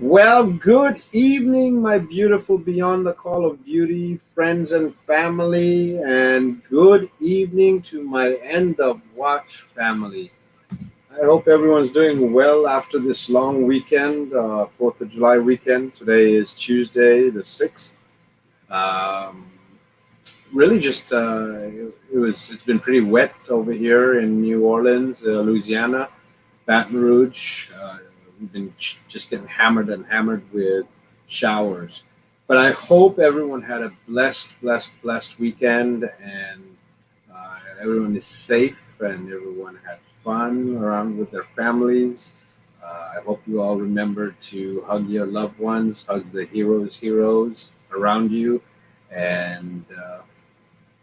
Well, good evening, my beautiful Beyond the Call of Duty friends and family, and good evening to my End of Watch family. I hope everyone's doing well after this long weekend, 4th of July weekend. Today is Tuesday, the 6th. Um, really just it's been pretty wet over here in New Orleans, Louisiana, Baton Rouge. We've been just getting hammered and hammered with showers. But I hope everyone had a blessed weekend, and everyone is safe and everyone had fun around with their families. I hope you all remember to hug your loved ones, hug the heroes around you, and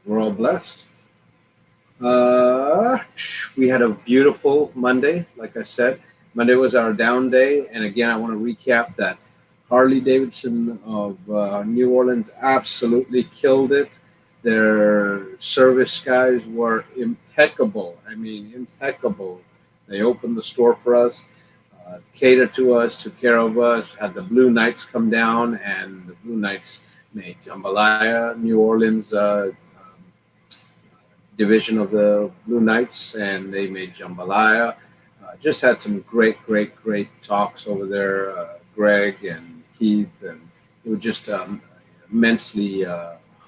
we're all blessed. Uh, we had a beautiful Monday, like I said. Monday was our down day, and again, I want to recap that Harley Davidson of New Orleans absolutely killed it. Their service guys were impeccable. I mean, impeccable. They opened the store for us, catered to us, took care of us, had the Blue Knights come down, and the Blue Knights made jambalaya, New Orleans division of the Blue Knights, and they made jambalaya. Just had some great talks over there. Greg and Keith, and it was just immensely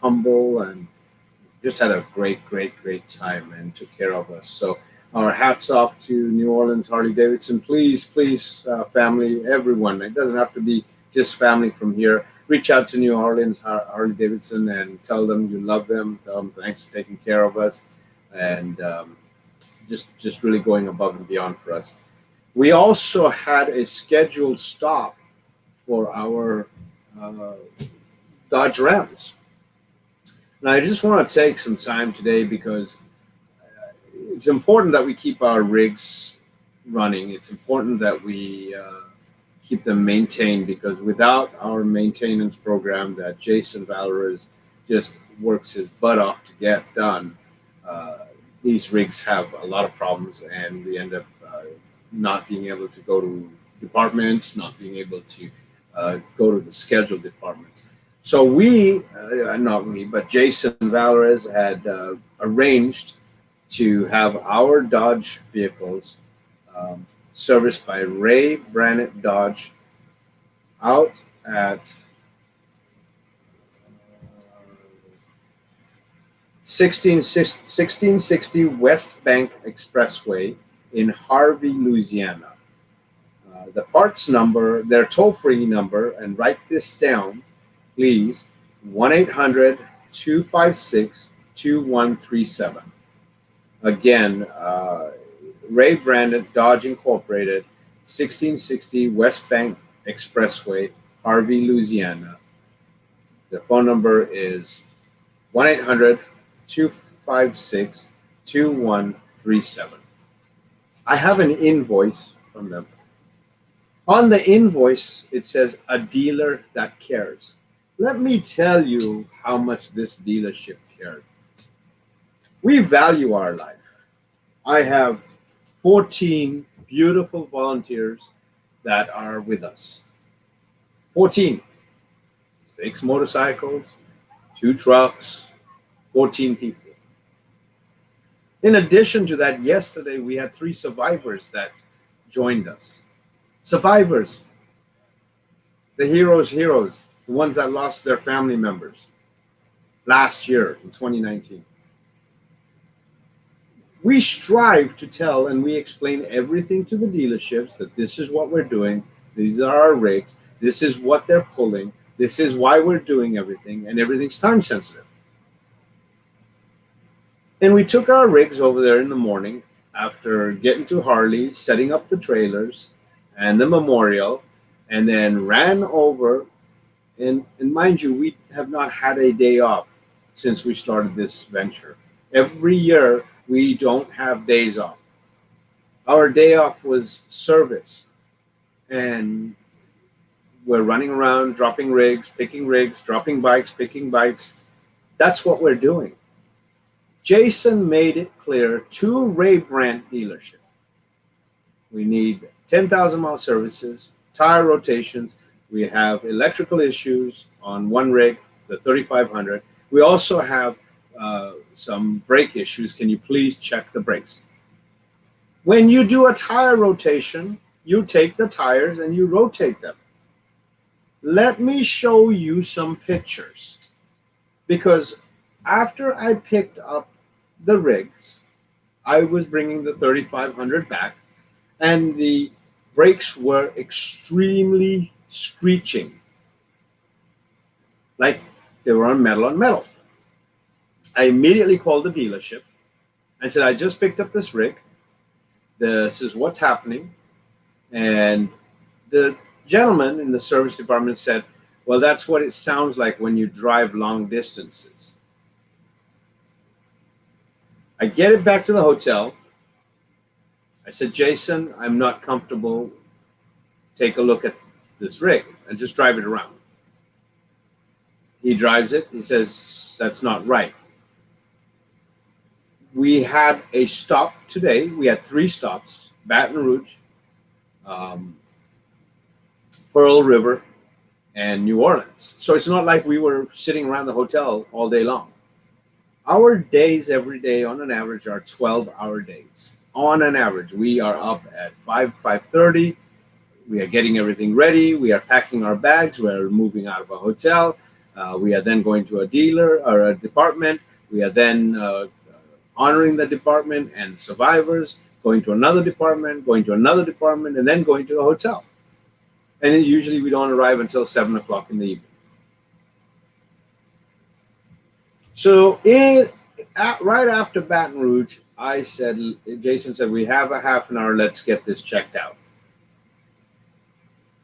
humble, and just had a great time and took care of us. So our hats off to New Orleans Harley Davidson. Please, family, everyone. It doesn't have to be just family from here. Reach out to New Orleans Harley Davidson and tell them you love them. Tell them thanks for taking care of us, and just really going above and beyond for us. We also had a scheduled stop for our uh, Dodge Rams. And I just want to take some time today because it's important that we keep our rigs running. It's important that we keep them maintained, because without our maintenance program that Jason Valores just works his butt off to get done, uh, these rigs have a lot of problems, and we end up not being able to go to departments, not being able to go to the scheduled departments. So not me, but Jason Valores had arranged to have our Dodge vehicles serviced by Ray Brannett Dodge out at 1660 West Bank Expressway in Harvey, Louisiana. The parts number, their toll free number, and write this down, please: 1 800 256 2137. Again, Ray Brandon Dodge Incorporated, 1660 West Bank Expressway, Harvey, Louisiana. The phone number is 1 800 256 2137. I have an invoice from them. On the invoice, it says a dealer that cares. Let me tell you how much this dealership cared. We value our life. I have 14 beautiful volunteers that are with us. 14. 6 motorcycles, 2 trucks, 14 people. In addition to that, yesterday we had 3 survivors that joined us. Survivors, the heroes, the ones that lost their family members last year in 2019. We strive to tell and we explain everything to the dealerships that this is what we're doing, these are our rigs, this is what they're pulling, this is why we're doing everything, and everything's time sensitive. And we took our rigs over there in the morning after getting to Harley, setting up the trailers and the memorial, and then ran over. And mind you, we have not had a day off since we started this venture. Every year, we don't have days off. Our day off was service. And we're running around, dropping rigs, picking rigs, dropping bikes, picking bikes. That's what we're doing. Jason made it clear to Ray Brandt dealership: we need 10,000 mile services, tire rotations, We have electrical issues on one rig, the 3500. We also have some brake issues. Can you please check the brakes? When you do a tire rotation, you take the tires and you rotate them. Let me show you some pictures, because after I picked up the rigs, I was bringing the 3500 back, and the brakes were extremely screeching, like they were on metal on metal. I immediately called the dealership and said, I just picked up this rig. This is what's happening. And the gentleman in the service department said, well, that's what it sounds like when you drive long distances. I get it back to the hotel. I said, Jason, I'm not comfortable. Take a look at this rig and just drive it around. He drives it. He says, that's not right. We had a stop today. We had 3 stops: Baton Rouge, Pearl River, and New Orleans. So it's not like we were sitting around the hotel all day long. Our days every day on an average are 12-hour days. On an average, we are up at 5:30. We are getting everything ready. We are packing our bags. We are moving out of a hotel. We are then going to a dealer or a department. We are then honoring the department and survivors, going to another department, and then going to the hotel. And then usually we don't arrive until 7 o'clock in the evening. So right after Baton Rouge, Jason said, we have a half an hour, let's get this checked out.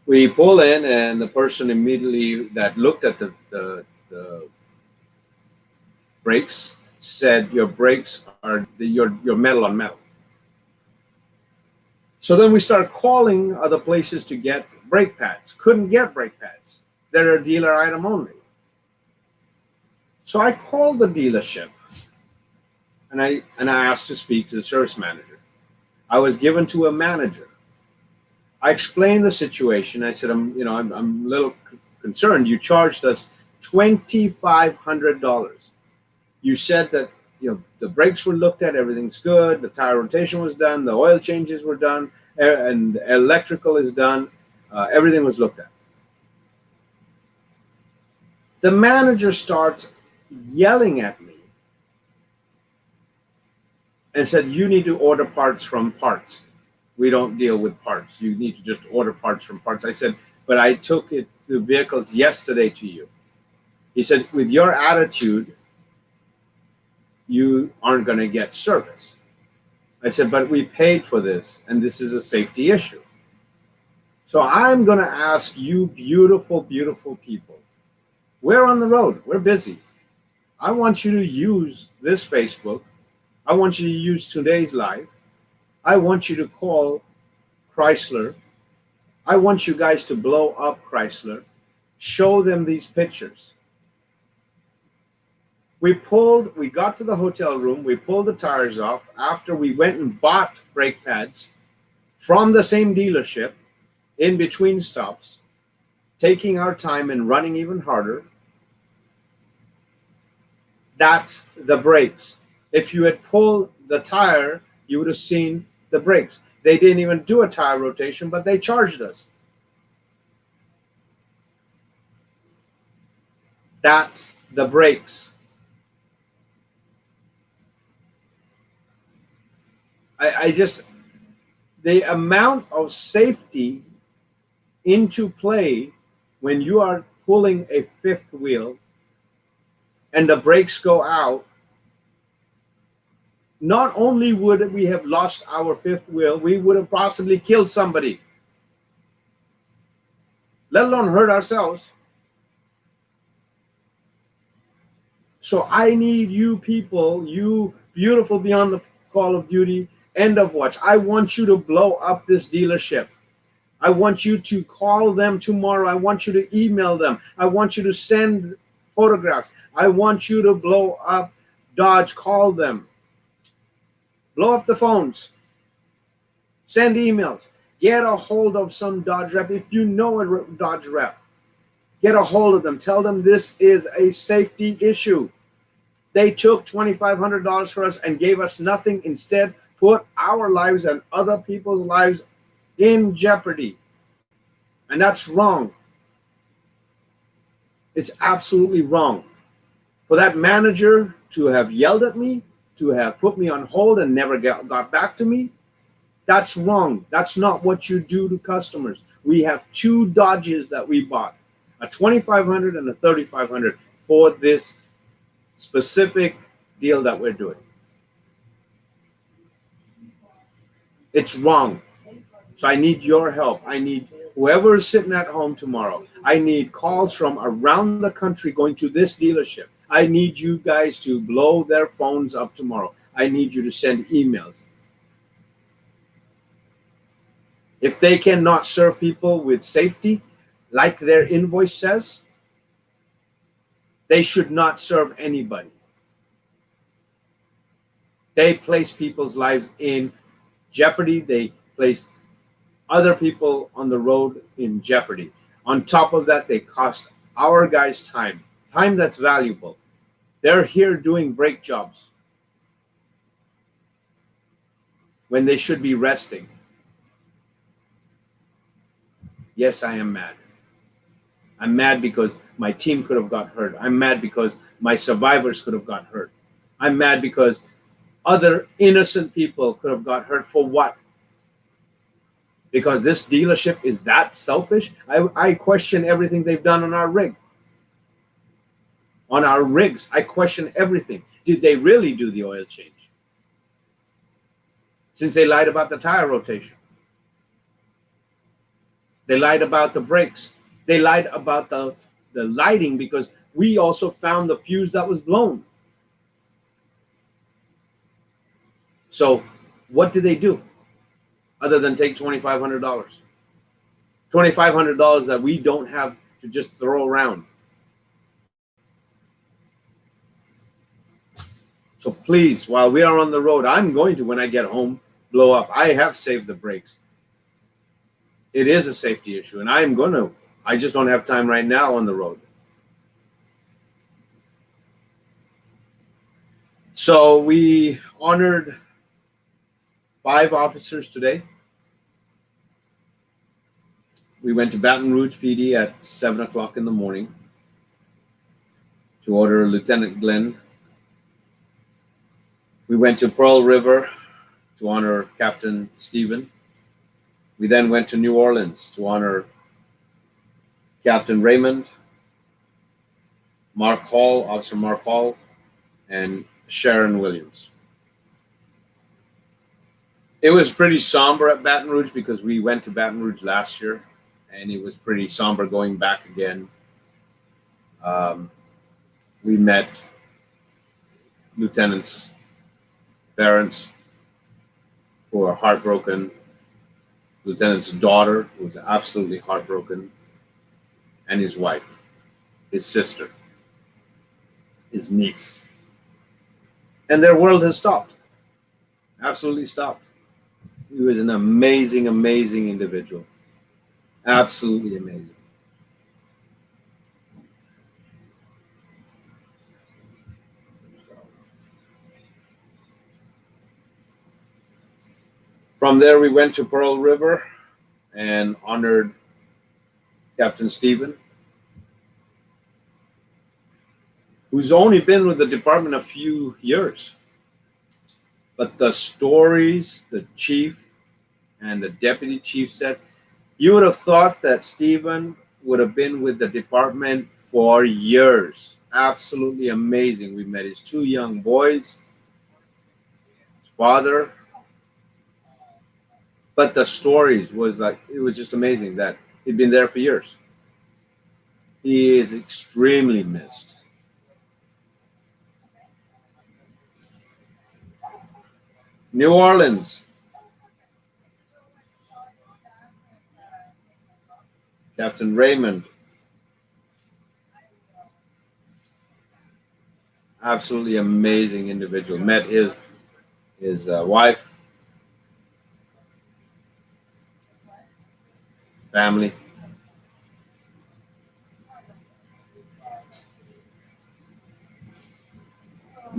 We pull in, and the person immediately that looked at the brakes said, your brakes are your metal on metal. So then we start calling other places to get brake pads. Couldn't get brake pads. They're a dealer item only. So I called the dealership, and I asked to speak to the service manager. I was given to a manager. I explained the situation. I said, I'm a little concerned. You charged us $2,500. You said that the brakes were looked at, everything's good, the tire rotation was done, the oil changes were done, and electrical is done. Everything was looked at. The manager starts yelling at me and said, you need to order parts from parts. We don't deal with parts. You need to just order parts from parts. I said, but I took the vehicles yesterday to you. He said, with your attitude, you aren't going to get service. I said, but we paid for this, and this is a safety issue. So I'm going to ask you, beautiful, beautiful people. We're on the road. We're busy. I want you to use this Facebook. I want you to use today's live. I want you to call Chrysler. I want you guys to blow up Chrysler. Show them these pictures. We got to the hotel room. We pulled the tires off after we went and bought brake pads from the same dealership in between stops, taking our time and running even harder. That's the brakes. If you had pulled the tire, you would have seen the brakes. They didn't even do a tire rotation, but they charged us. That's the brakes. The amount of safety into play when you are pulling a fifth wheel and the brakes go out, not only would we have lost our fifth wheel, we would have possibly killed somebody, let alone hurt ourselves. So I need you people, you beautiful beyond the call of duty, end of watch. I want you to blow up this dealership. I want you to call them tomorrow. I want you to email them. I want you to send photographs. I want you to blow up Dodge. Call them. Blow up the phones. Send emails. Get a hold of some Dodge rep if you know a Dodge rep. Get a hold of them. Tell them this is a safety issue. They took $2,500 for us and gave us nothing. Instead, put our lives and other people's lives in jeopardy. And that's wrong. It's absolutely wrong. For that manager to have yelled at me, to have put me on hold and never got back to me, that's wrong. That's not what you do to customers. We have two Dodges that we bought, a 2500 and a 3500 for this specific deal that we're doing. It's wrong. So I need your help. I need whoever is sitting at home tomorrow. I need calls from around the country going to this dealership. I need you guys to blow their phones up tomorrow. I need you to send emails. If they cannot serve people with safety, like their invoice says, they should not serve anybody. They place people's lives in jeopardy. They place other people on the road in jeopardy. On top of that, they cost our guys time that's valuable. They're here doing brake jobs when they should be resting. Yes, I am mad. I'm mad because my team could have got hurt. I'm mad because my survivors could have got hurt. I'm mad because other innocent people could have got hurt. For what? Because this dealership is that selfish? I question everything they've done on our rig. On our rigs, I question everything. Did they really do the oil change? Since they lied about the tire rotation. They lied about the brakes. They lied about the lighting because we also found the fuse that was blown. So what did they do other than take $2,500? $2,500 that we don't have to just throw around. So please, while we are on the road, I'm going to, when I get home, blow up. I have saved the brakes. It is a safety issue, and I just don't have time right now on the road. So we honored 5 officers today. We went to Baton Rouge PD at 7 o'clock in the morning to order Lieutenant Glenn. We went to Pearl River to honor Captain Stephen. We then went to New Orleans to honor Captain Raymond, Mark Hall, Officer Mark Hall, and Sharon Williams. It was pretty somber at Baton Rouge because we went to Baton Rouge last year, and it was pretty somber going back again. We met lieutenants' parents who are heartbroken, lieutenant's daughter who was absolutely heartbroken, and his wife, his sister, his niece. And their world has stopped, absolutely stopped. He was an amazing, amazing individual, absolutely amazing. From there, we went to Pearl River and honored Captain Stephen, who's only been with the department a few years. But the stories the chief and the deputy chief said, you would have thought that Stephen would have been with the department for years. Absolutely amazing. We met his 2 young boys, his father. But the stories was like, it was just amazing that he'd been there for years. He is extremely missed. New Orleans. Captain Raymond. Absolutely amazing individual. Met his wife, family.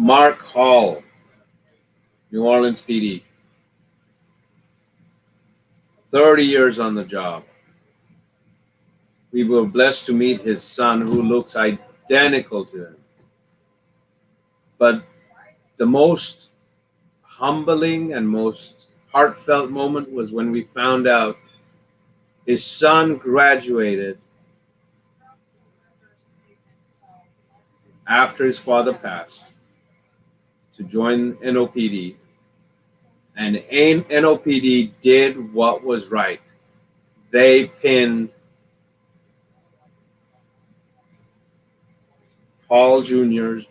Mark Hall, New Orleans PD, 30 years on the job. We were blessed to meet his son, who looks identical to him. But the most humbling and most heartfelt moment was when we found out his son graduated after his father passed to join NOPD, and NOPD did what was right. They pinned Paul Jr.'s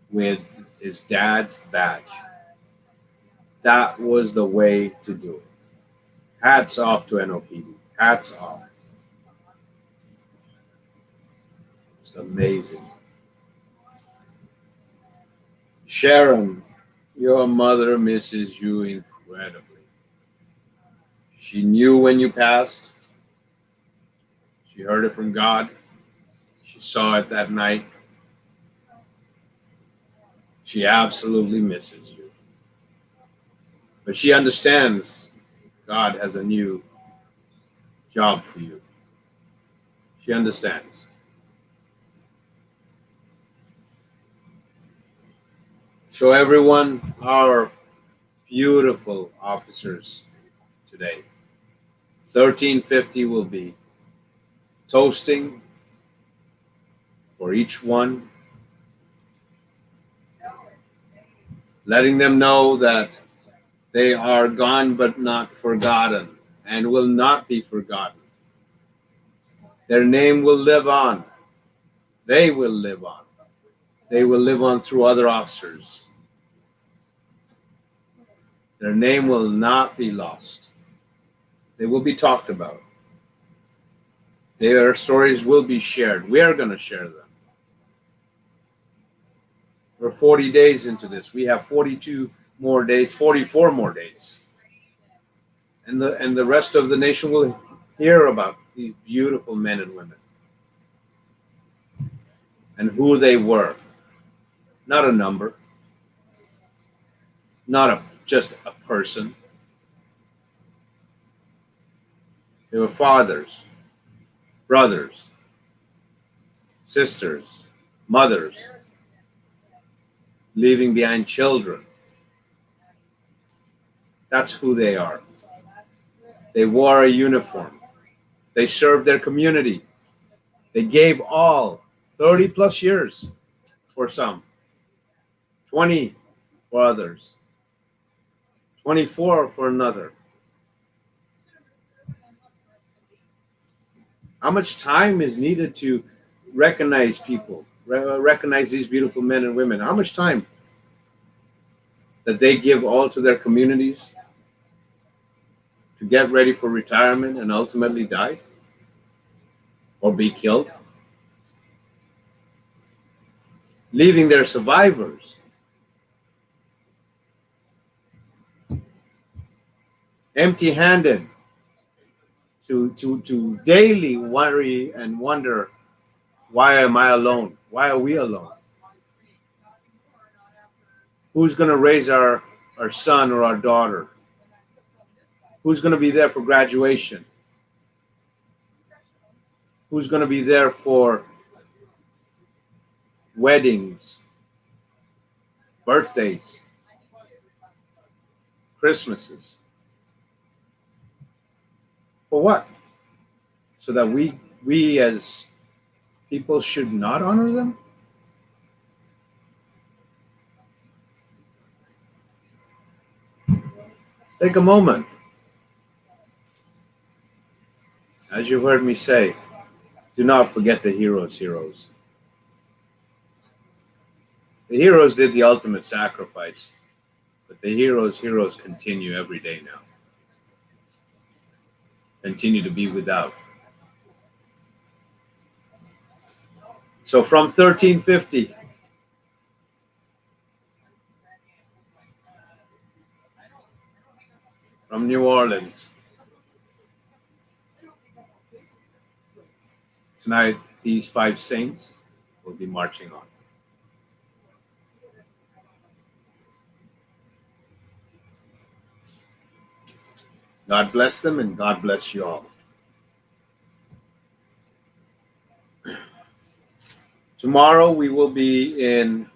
with his dad's badge. That was the way to do it. Hats off to NOPD. Hats off. It's amazing. Sharon, your mother misses you incredibly. She knew when you passed. She heard it from God. She saw it that night. She absolutely misses you. But she understands God has a new job for you. She understands. So everyone, our beautiful officers today, 1350 will be toasting for each one, letting them know that they are gone but not forgotten and will not be forgotten. Their name will live on. They will live on. They will live on through other officers. Their name will not be lost. They will be talked about. Their stories will be shared. We are going to share them. We're 40 days into this. We have 42 more days, 44 more days. And the rest of the nation will hear about these beautiful men and women and who they were. Not a number, not just a person. They were fathers, brothers, sisters, mothers, leaving behind children. That's who they are. They wore a uniform. They served their community. They gave all, 30 plus years for some, 20 for others, 24 for another. How much time is needed to recognize people, recognize these beautiful men and women? How much time that they give all to their communities to get ready for retirement and ultimately die or be killed, leaving their survivors empty-handed to daily worry and wonder, why am I alone? Why are we alone? Who's going to raise our son or our daughter? Who's going to be there for graduation? Who's going to be there for weddings, birthdays, Christmases? For what? So that we as people should not honor them? Take a moment. As you heard me say, do not forget the heroes. The heroes did the ultimate sacrifice, but the heroes continue every day now. Continue to be without. So from 1350, from New Orleans, tonight these 5 saints will be marching on. God bless them, and God bless you all. Tomorrow we will be in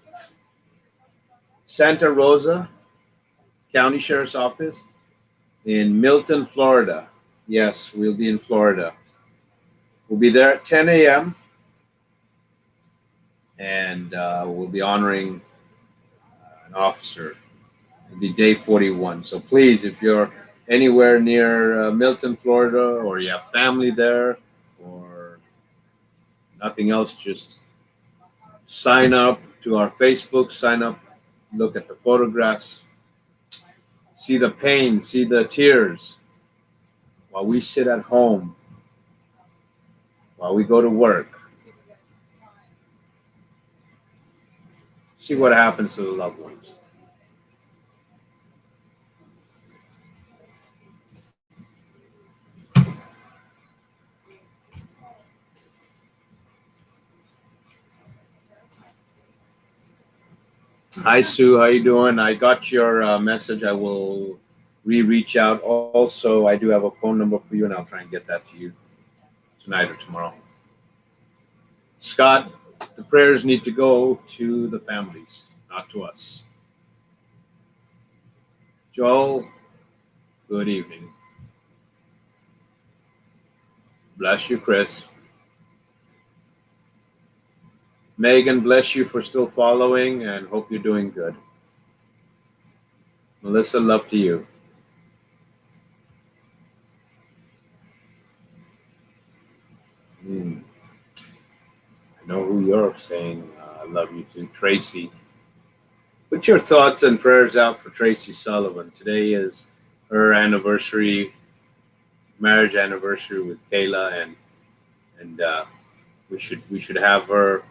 Santa Rosa County Sheriff's Office in Milton, Florida. Yes, we'll be in Florida. We'll be there at 10 a.m. and we'll be honoring an officer. It'll be day 41. So please, if you're anywhere near Milton, Florida, or you have family there, or nothing else, just sign up to our Facebook, sign up, look at the photographs, see the pain, see the tears while we sit at home, while we go to work. See what happens to the loved ones. Hi, Sue. How you doing? I got your message. I will reach out. Also, I do have a phone number for you, and I'll try and get that to you tonight or tomorrow. Scott, the prayers need to go to the families, not to us. Joel, good evening. Bless you, Chris. Megan, bless you for still following, and hope you're doing good. Melissa, love to you. I know who you're saying I love you to. Tracy. Put your thoughts and prayers out for Tracy Sullivan. Today is her anniversary, marriage anniversary with Kayla, and we should have her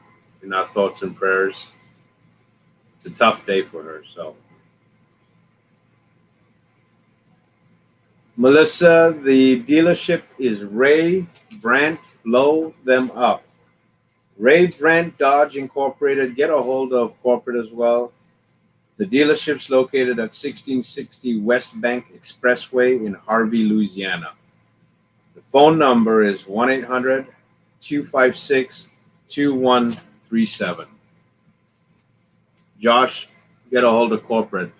in our thoughts and prayers. It's a tough day for her. So, Melissa, the dealership is Ray Brandt. Blow them up. Ray Brandt Dodge Incorporated. Get a hold of corporate as well. The dealership's located at 1660 West Bank Expressway in Harvey, Louisiana. The phone number is 1-800-256-2137. Josh, get a hold of corporate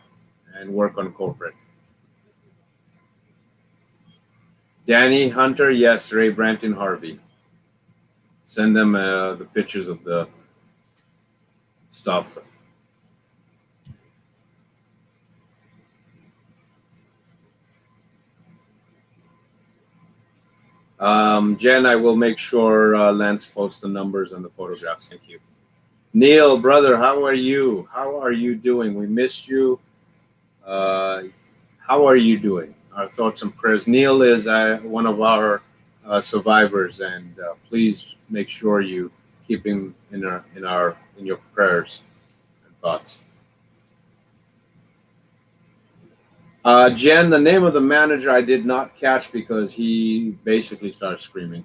and work on corporate. Danny Hunter, yes, Ray Brandt in Harvey. Send them the pictures of the stuff. Jen, I will make sure Lance posts the numbers and the photographs. Thank you. Neil, brother, how are you? How are you doing? We missed you. How are you doing? Our thoughts and prayers. Neil is one of our survivors, and please make sure you keep him in your prayers and thoughts. Jen, the name of the manager I did not catch because he basically started screaming.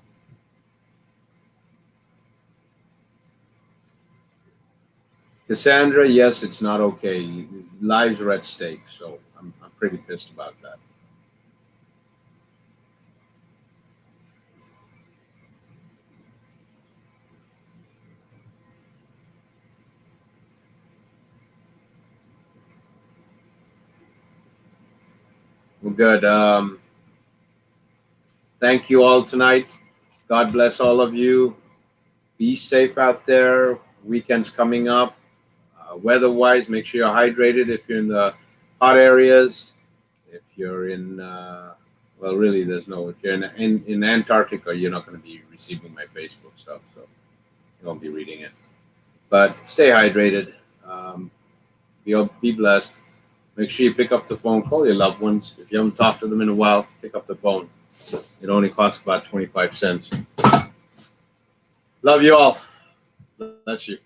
Cassandra, yes, it's not okay. Lives are at stake, so I'm pretty pissed about that. Well, good. Thank you all tonight. God bless all of you. Be safe out there. Weekend's coming up. Weather-wise, make sure you're hydrated if you're in the hot areas. If you're in, well, really, there's no. If you're in Antarctica, you're not going to be receiving my Facebook stuff, so you won't be reading it. But stay hydrated. Be blessed. Make sure you pick up the phone. Call your loved ones. If you haven't talked to them in a while, pick up the phone. It only costs about 25 cents. Love you all. Bless you.